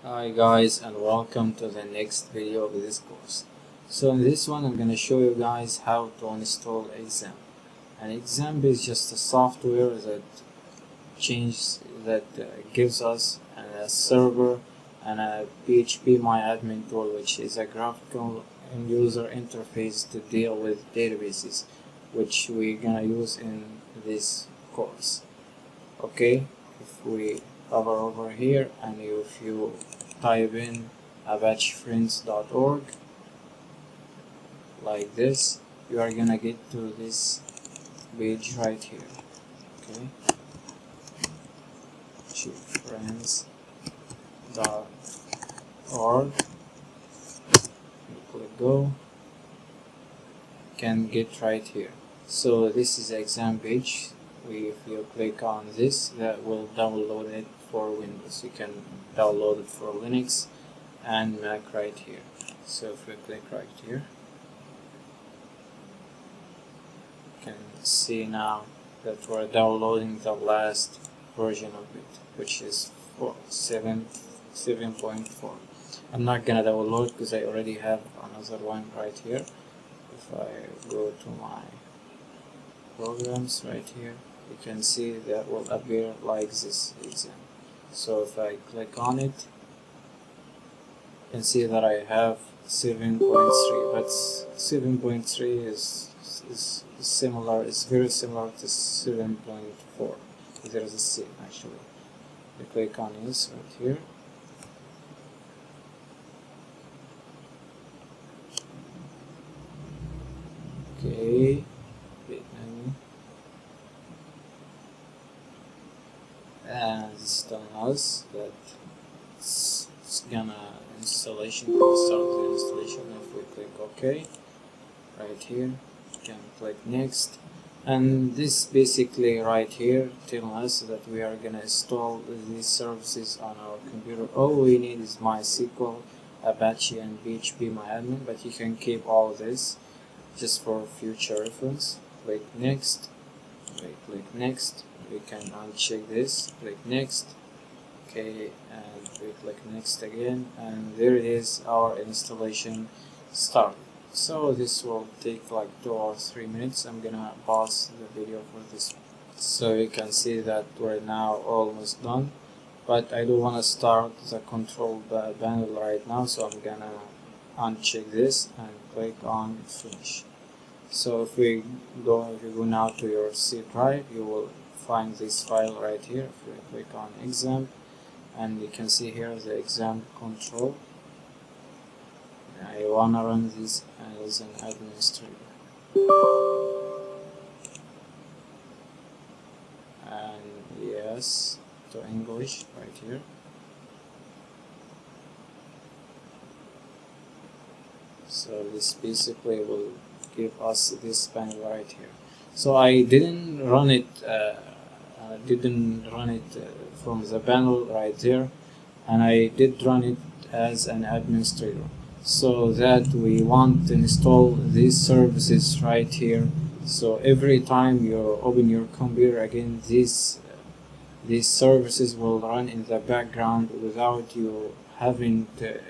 Hi guys, and welcome to the next video of this course. So in this one I'm going to show you guys how to install Xampp. And Xampp is just a software that gives us a server and a PHPmyadmin tool, which is a graphical and user interface to deal with databases, which we're going to use in this course. Okay, if we hover over here and if you type in apache-friends.org like this, you are gonna get to this page right here. Okay, apache-friends.org, click go, can get right here. So this is the exam page. If you click on this, that will download it for Windows. You can download it for Linux and Mac right here. So if we click right here, you can see now that we're downloading the last version of it, which is 7.4. I'm not gonna download because I already have another one right here. If I go to my programs right here, you can see that will appear like this exam. So if I click on it, you can see that I have 7.3, but 7.3 is similar. It's very similar to 7.4. There is a C actually. You click on this right here. Okay. And it's telling us that it's gonna installation. We'll start the installation. If we click OK right here, you can click next, and this basically right here telling us that we are gonna install these services on our computer. All we need is MySQL, Apache, and PHPmyadmin, but you can keep all this just for future reference. Click next. Click next. We can uncheck this, click next, okay, and we click next again, and there it is, our installation started. So this will take like 2 or 3 minutes. I'm gonna pause the video for this. So you can see that we're now almost done, but I do want to start the control panel right now, so I'm gonna uncheck this and click on finish. So if you go now to your C drive, you will find this file right here. If you click on Xampp, and you can see here the Xampp control. I wanna run this as an administrator, and yes to English right here. So this basically will give us this panel right here. So I didn't run it from the panel right there, and I did run it as an administrator, so that we want to install these services right here. So every time you open your computer again, these services will run in the background without you having to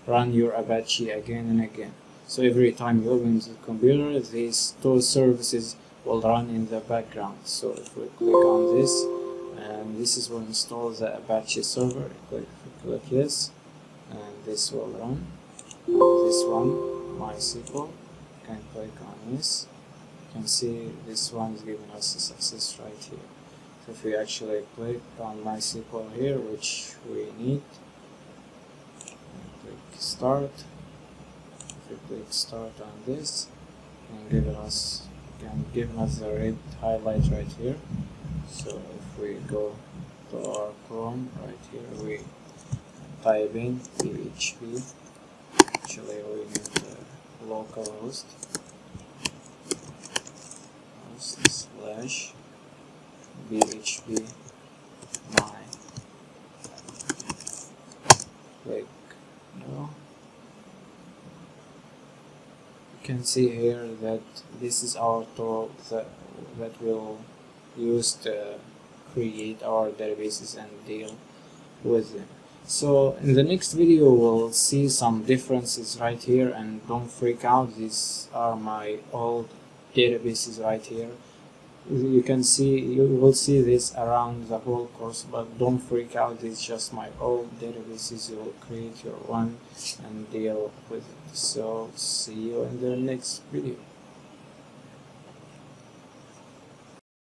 run your Apache again and again. So every time you open the computer, these two services will run in the background. So if we click on this, and this is will install the Apache server, click yes, and this will run. This one, MySQL, you can click on this. You can see this one is giving us a success right here. So if we actually click on MySQL here, which we need, click start. If we click start on this, and give us the red highlight right here. So if we go to our Chrome right here, we type in PHP. Actually, we need localhost /PHP my. Click no. You can see here that this is our tool that will use to create our databases and deal with them. So in the next video we'll see some differences right here, and don't freak out, these are my old databases right here. You will see this around the whole course, but don't freak out, it's just my old databases. You will create your one and deal with it. So see you in the next video.